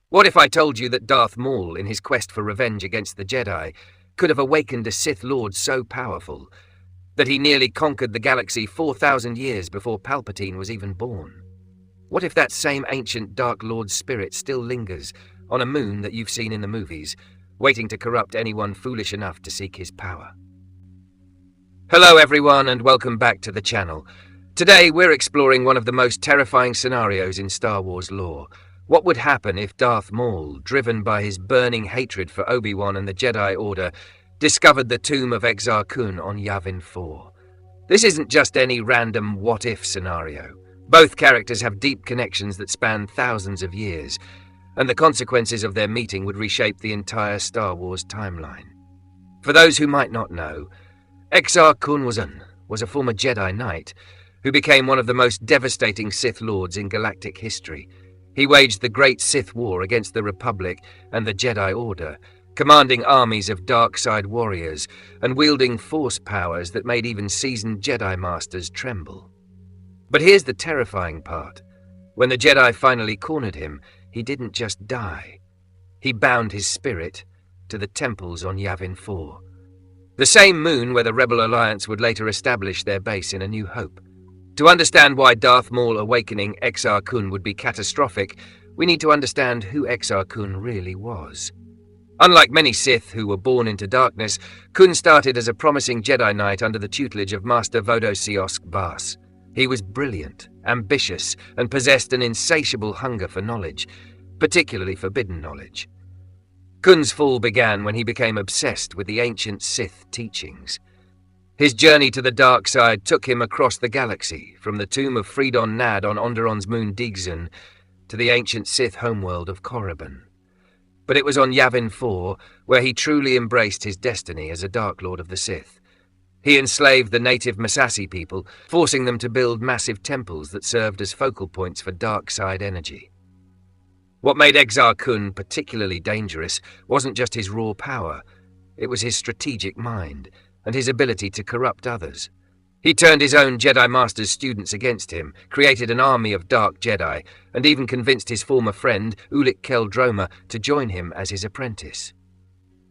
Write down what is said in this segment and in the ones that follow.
What if I told you that Darth Maul, in his quest for revenge against the Jedi, could have awakened a Sith Lord so powerful that he nearly conquered the galaxy 4,000 years before Palpatine was even born? What if that same ancient Dark Lord spirit still lingers on a moon that you've seen in the movies, waiting to corrupt anyone foolish enough to seek his power? Hello everyone, and welcome back to the channel. Today we're exploring one of the most terrifying scenarios in Star Wars lore. What would happen if Darth Maul, driven by his burning hatred for Obi-Wan and the Jedi Order, discovered the tomb of Exar Kun on Yavin 4? This isn't just any random what-if scenario. Both characters have deep connections that span thousands of years, and the consequences of their meeting would reshape the entire Star Wars timeline. For those who might not know, Exar Kun was a former Jedi Knight who became one of the most devastating Sith Lords in galactic history. He waged the Great Sith War against the Republic and the Jedi Order, commanding armies of dark side warriors and wielding force powers that made even seasoned Jedi Masters tremble. But here's the terrifying part. When the Jedi finally cornered him, he didn't just die. He bound his spirit to the temples on Yavin 4, the same moon where the Rebel Alliance would later establish their base in A New Hope. To understand why Darth Maul awakening Exar Kun would be catastrophic, we need to understand who Exar Kun really was. Unlike many Sith who were born into darkness, Kun started as a promising Jedi Knight under the tutelage of Master Vodosios Bas. He was brilliant, ambitious, and possessed an insatiable hunger for knowledge, particularly forbidden knowledge. Kun's fall began when he became obsessed with the ancient Sith teachings. His journey to the dark side took him across the galaxy, from the tomb of Freedon Nad on Onderon's moon Digzun to the ancient Sith homeworld of Korriban. But it was on Yavin 4 where he truly embraced his destiny as a Dark Lord of the Sith. He enslaved the native Massassi people, forcing them to build massive temples that served as focal points for dark side energy. What made Exar Kun particularly dangerous wasn't just his raw power, it was his strategic mind and his ability to corrupt others. He turned his own Jedi Master's students against him, created an army of dark Jedi, and even convinced his former friend, Ulic Qel-Droma, to join him as his apprentice.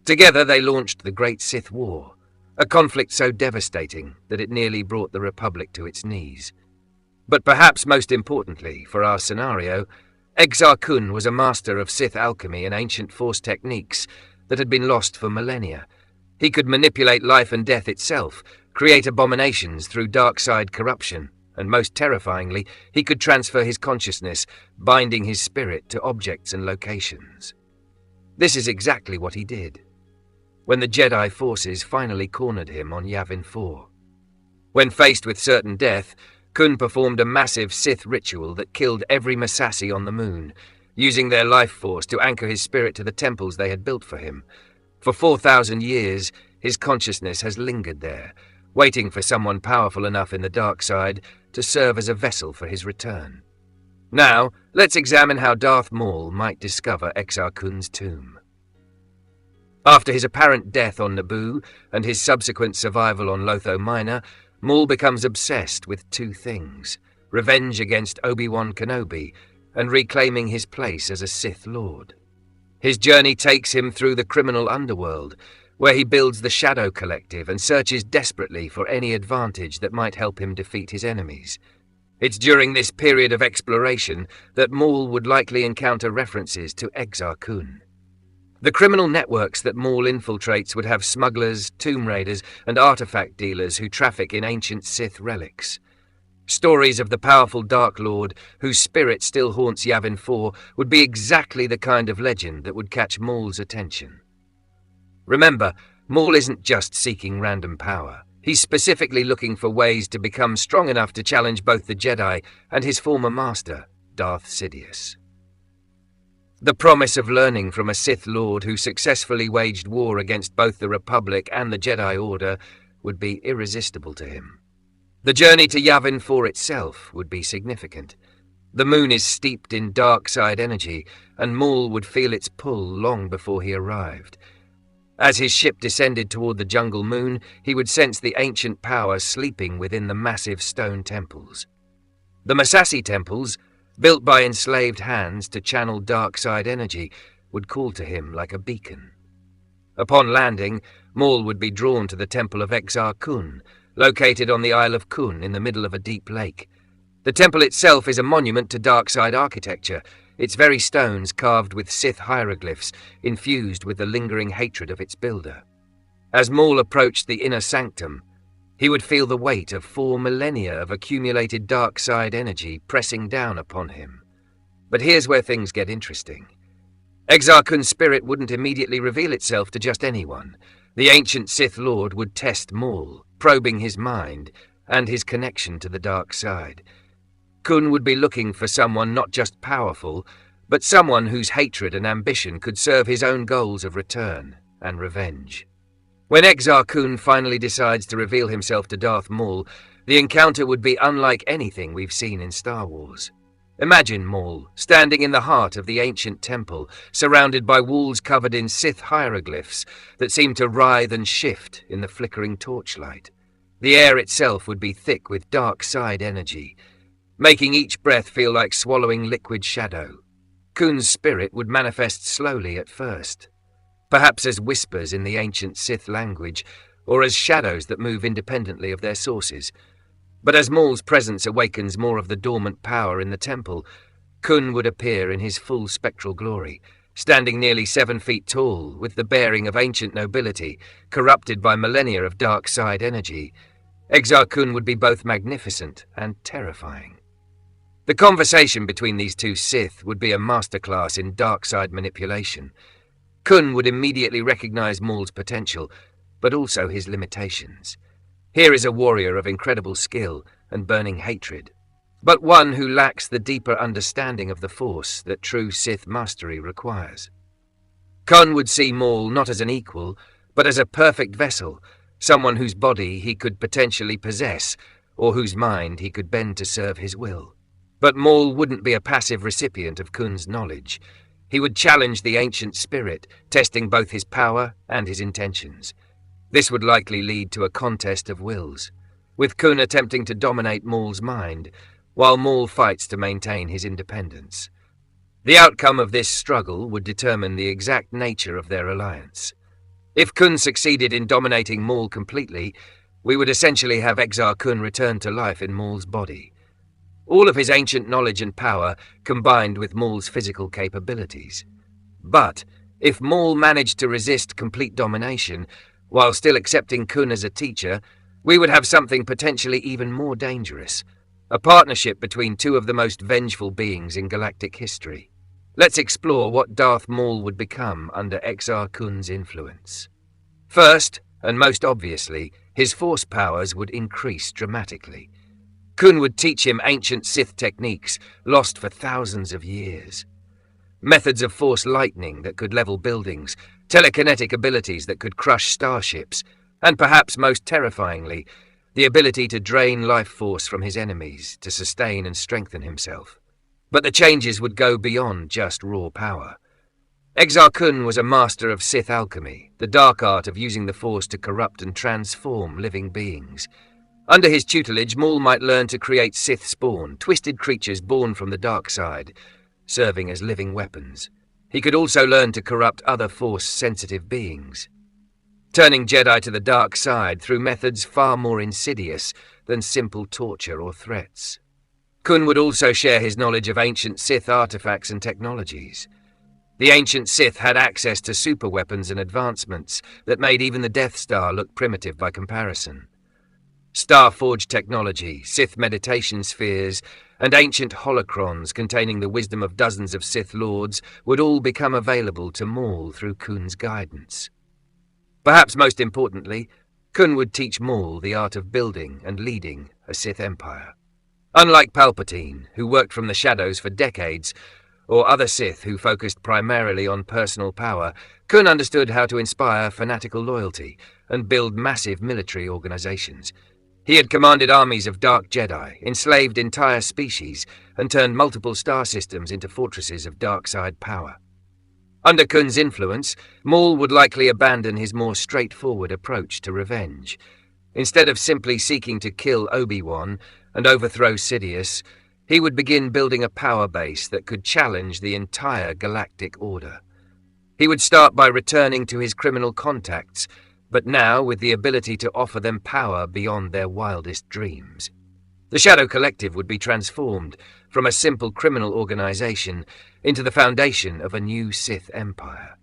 Together they launched the Great Sith War, a conflict so devastating that it nearly brought the Republic to its knees. But perhaps most importantly for our scenario, Exar Kun was a master of Sith alchemy and ancient Force techniques that had been lost for millennia. He could manipulate life and death itself, create abominations through dark side corruption, and most terrifyingly, he could transfer his consciousness, binding his spirit to objects and locations. This is exactly what he did when the Jedi forces finally cornered him on Yavin 4. When faced with certain death, Kun performed a massive Sith ritual that killed every Massassi on the moon, using their life force to anchor his spirit to the temples they had built for him. For 4,000 years, his consciousness has lingered there, waiting for someone powerful enough in the dark side to serve as a vessel for his return. Now, let's examine how Darth Maul might discover Exar Kun's tomb. After his apparent death on Naboo and his subsequent survival on Lotho Minor, Maul becomes obsessed with two things: revenge against Obi-Wan Kenobi and reclaiming his place as a Sith Lord. His journey takes him through the criminal underworld, where he builds the Shadow Collective and searches desperately for any advantage that might help him defeat his enemies. It's during this period of exploration that Maul would likely encounter references to Exar Kun. The criminal networks that Maul infiltrates would have smugglers, tomb raiders, and artifact dealers who traffic in ancient Sith relics. Stories of the powerful Dark Lord, whose spirit still haunts Yavin 4, would be exactly the kind of legend that would catch Maul's attention. Remember, Maul isn't just seeking random power. He's specifically looking for ways to become strong enough to challenge both the Jedi and his former master, Darth Sidious. The promise of learning from a Sith Lord who successfully waged war against both the Republic and the Jedi Order would be irresistible to him. The journey to Yavin 4 itself would be significant. The moon is steeped in dark side energy, and Maul would feel its pull long before he arrived. As his ship descended toward the jungle moon, he would sense the ancient power sleeping within the massive stone temples. The Massassi temples, built by enslaved hands to channel dark side energy, would call to him like a beacon. Upon landing, Maul would be drawn to the temple of Exar Kun, located on the Isle of Kun in the middle of a deep lake. The temple itself is a monument to dark side architecture, its very stones carved with Sith hieroglyphs infused with the lingering hatred of its builder. As Maul approached the inner sanctum, he would feel the weight of 4 millennia of accumulated dark side energy pressing down upon him. But here's where things get interesting. Exar Kun's spirit wouldn't immediately reveal itself to just anyone. The ancient Sith Lord would test Maul, probing his mind and his connection to the dark side. Kun would be looking for someone not just powerful, but someone whose hatred and ambition could serve his own goals of return and revenge. When Exar Kun finally decides to reveal himself to Darth Maul, the encounter would be unlike anything we've seen in Star Wars. Imagine Maul standing in the heart of the ancient temple, surrounded by walls covered in Sith hieroglyphs that seem to writhe and shift in the flickering torchlight. The air itself would be thick with dark side energy, making each breath feel like swallowing liquid shadow. Kun's spirit would manifest slowly at first, perhaps as whispers in the ancient Sith language, or as shadows that move independently of their sources. But as Maul's presence awakens more of the dormant power in the temple, Kun would appear in his full spectral glory, standing nearly 7 feet tall, with the bearing of ancient nobility, corrupted by millennia of dark side energy. Exar Kun would be both magnificent and terrifying. The conversation between these two Sith would be a masterclass in dark side manipulation. Kun would immediately recognize Maul's potential, but also his limitations. Here is a warrior of incredible skill and burning hatred, but one who lacks the deeper understanding of the Force that true Sith mastery requires. Kun would see Maul not as an equal, but as a perfect vessel, someone whose body he could potentially possess, or whose mind he could bend to serve his will. But Maul wouldn't be a passive recipient of Kun's knowledge. He would challenge the ancient spirit, testing both his power and his intentions. This would likely lead to a contest of wills, with Kun attempting to dominate Maul's mind, while Maul fights to maintain his independence. The outcome of this struggle would determine the exact nature of their alliance. If Kun succeeded in dominating Maul completely, we would essentially have Exar Kun return to life in Maul's body. All of his ancient knowledge and power combined with Maul's physical capabilities. But if Maul managed to resist complete domination, while still accepting Kun as a teacher, we would have something potentially even more dangerous. A partnership between two of the most vengeful beings in galactic history. Let's explore what Darth Maul would become under Exar Kun's influence. First, and most obviously, his Force powers would increase dramatically. Kun would teach him ancient Sith techniques lost for thousands of years. Methods of Force lightning that could level buildings, telekinetic abilities that could crush starships, and perhaps most terrifyingly, the ability to drain life force from his enemies to sustain and strengthen himself. But the changes would go beyond just raw power. Exar Kun was a master of Sith alchemy, the dark art of using the Force to corrupt and transform living beings. Under his tutelage, Maul might learn to create Sith spawn, twisted creatures born from the dark side, serving as living weapons. He could also learn to corrupt other Force-sensitive beings, turning Jedi to the dark side through methods far more insidious than simple torture or threats. Kun would also share his knowledge of ancient Sith artifacts and technologies. The ancient Sith had access to superweapons and advancements that made even the Death Star look primitive by comparison. Star-forged technology, Sith meditation spheres, and ancient holocrons containing the wisdom of dozens of Sith Lords would all become available to Maul through Kun's guidance. Perhaps most importantly, Kun would teach Maul the art of building and leading a Sith empire. Unlike Palpatine, who worked from the shadows for decades, or other Sith who focused primarily on personal power, Kun understood how to inspire fanatical loyalty and build massive military organizations. He had commanded armies of dark Jedi, enslaved entire species, and turned multiple star systems into fortresses of dark side power. Under Kun's influence, Maul would likely abandon his more straightforward approach to revenge. Instead of simply seeking to kill Obi-Wan and overthrow Sidious, He would begin building a power base that could challenge the entire galactic order. He would start by returning to his criminal contacts, but now with the ability to offer them power beyond their wildest dreams. The Shadow Collective would be transformed from a simple criminal organization into the foundation of a new Sith Empire.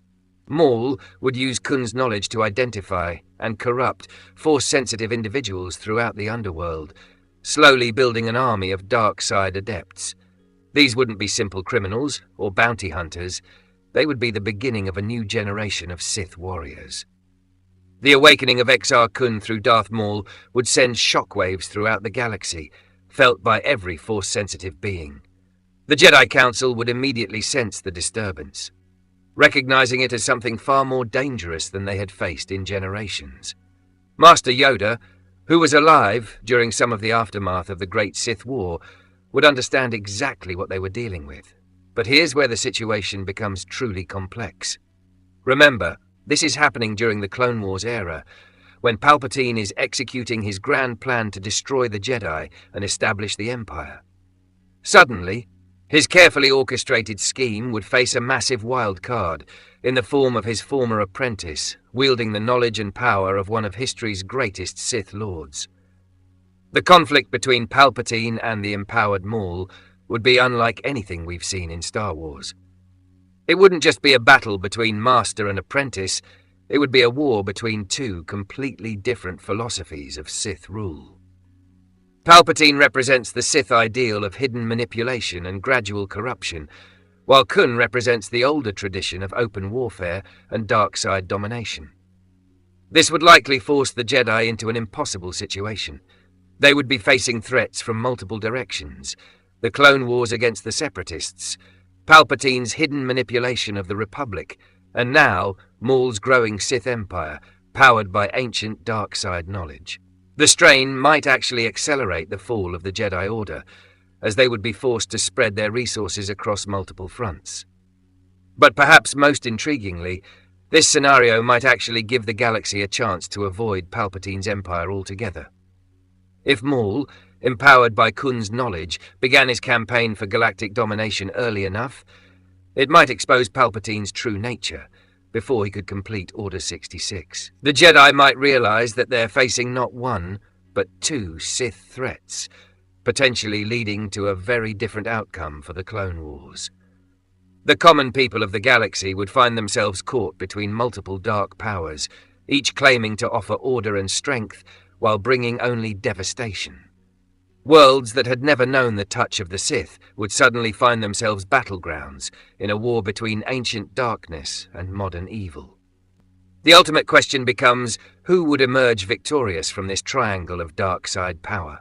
Maul would use Kun's knowledge to identify and corrupt Force-sensitive individuals throughout the underworld, slowly building an army of dark side adepts. These wouldn't be simple criminals or bounty hunters. They would be the beginning of a new generation of Sith warriors. The awakening of Exar Kun through Darth Maul would send shockwaves throughout the galaxy, felt by every Force-sensitive being. The Jedi Council would immediately sense the disturbance, recognizing it as something far more dangerous than they had faced in generations. Master Yoda, who was alive during some of the aftermath of the Great Sith War, would understand exactly what they were dealing with. But here's where the situation becomes truly complex. Remember, this is happening during the Clone Wars era, when Palpatine is executing his grand plan to destroy the Jedi and establish the Empire. Suddenly, his carefully orchestrated scheme would face a massive wild card in the form of his former apprentice, wielding the knowledge and power of one of history's greatest Sith Lords. The conflict between Palpatine and the empowered Maul would be unlike anything we've seen in Star Wars. It wouldn't just be a battle between master and apprentice, it would be a war between two completely different philosophies of Sith rule. Palpatine represents the Sith ideal of hidden manipulation and gradual corruption, while Kun represents the older tradition of open warfare and dark side domination. This would likely force the Jedi into an impossible situation. They would be facing threats from multiple directions: the Clone Wars against the Separatists, Palpatine's hidden manipulation of the Republic, and now Maul's growing Sith Empire, powered by ancient dark side knowledge. The strain might actually accelerate the fall of the Jedi Order, as they would be forced to spread their resources across multiple fronts. But perhaps most intriguingly, this scenario might actually give the galaxy a chance to avoid Palpatine's empire altogether. If Maul, empowered by Kun's knowledge, began his campaign for galactic domination early enough, it might expose Palpatine's true nature before he could complete Order 66. The Jedi might realize that they're facing not one, but two Sith threats, potentially leading to a very different outcome for the Clone Wars. The common people of the galaxy would find themselves caught between multiple dark powers, each claiming to offer order and strength while bringing only devastation. Worlds that had never known the touch of the Sith would suddenly find themselves battlegrounds in a war between ancient darkness and modern evil. The ultimate question becomes, who would emerge victorious from this triangle of dark side power?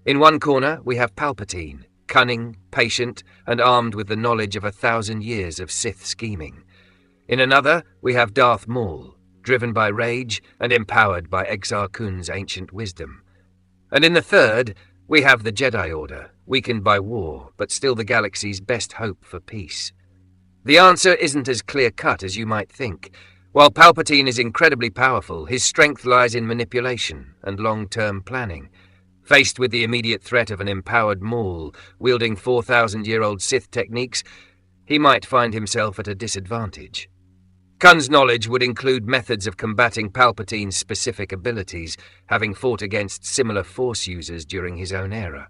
In one corner, we have Palpatine, cunning, patient, and armed with the knowledge of 1,000 years of Sith scheming. In another, we have Darth Maul, driven by rage and empowered by Exar Kun's ancient wisdom. And in the third, we have the Jedi Order, weakened by war, but still the galaxy's best hope for peace. The answer isn't as clear-cut as you might think. While Palpatine is incredibly powerful, his strength lies in manipulation and long-term planning. Faced with the immediate threat of an empowered Maul wielding 4,000-year-old Sith techniques, he might find himself at a disadvantage. Kun's knowledge would include methods of combating Palpatine's specific abilities, having fought against similar Force users during his own era.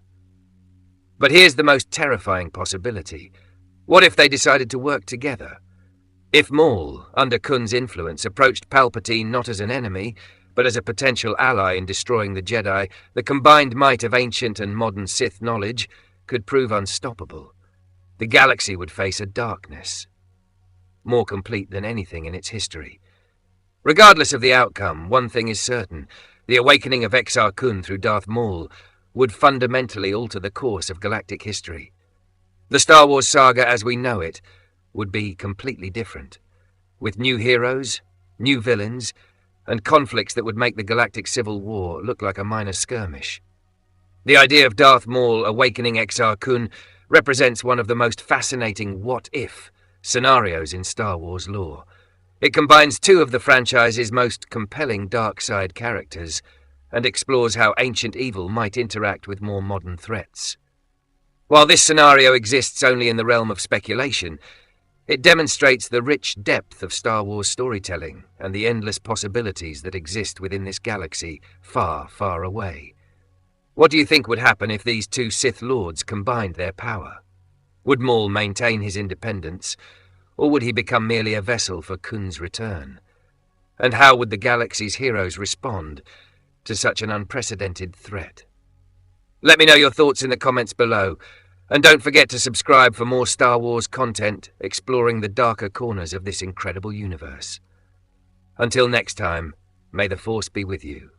But here's the most terrifying possibility. What if they decided to work together? If Maul, under Kun's influence, approached Palpatine not as an enemy, but as a potential ally in destroying the Jedi, the combined might of ancient and modern Sith knowledge could prove unstoppable. The galaxy would face a darkness more complete than anything in its history. Regardless of the outcome, one thing is certain: the awakening of Exar Kun through Darth Maul would fundamentally alter the course of galactic history. The Star Wars saga as we know it would be completely different, with new heroes, new villains, and conflicts that would make the galactic civil war look like a minor skirmish. The idea of Darth Maul awakening Exar Kun represents one of the most fascinating what-if scenarios in Star Wars lore. It combines two of the franchise's most compelling dark side characters and explores how ancient evil might interact with more modern threats. While this scenario exists only in the realm of speculation, it demonstrates the rich depth of Star Wars storytelling and the endless possibilities that exist within this galaxy far, far away. What do you think would happen if these two Sith Lords combined their power? Would Maul maintain his independence, or would he become merely a vessel for Kun's return? And how would the galaxy's heroes respond to such an unprecedented threat? Let me know your thoughts in the comments below, and don't forget to subscribe for more Star Wars content exploring the darker corners of this incredible universe. Until next time, may the Force be with you.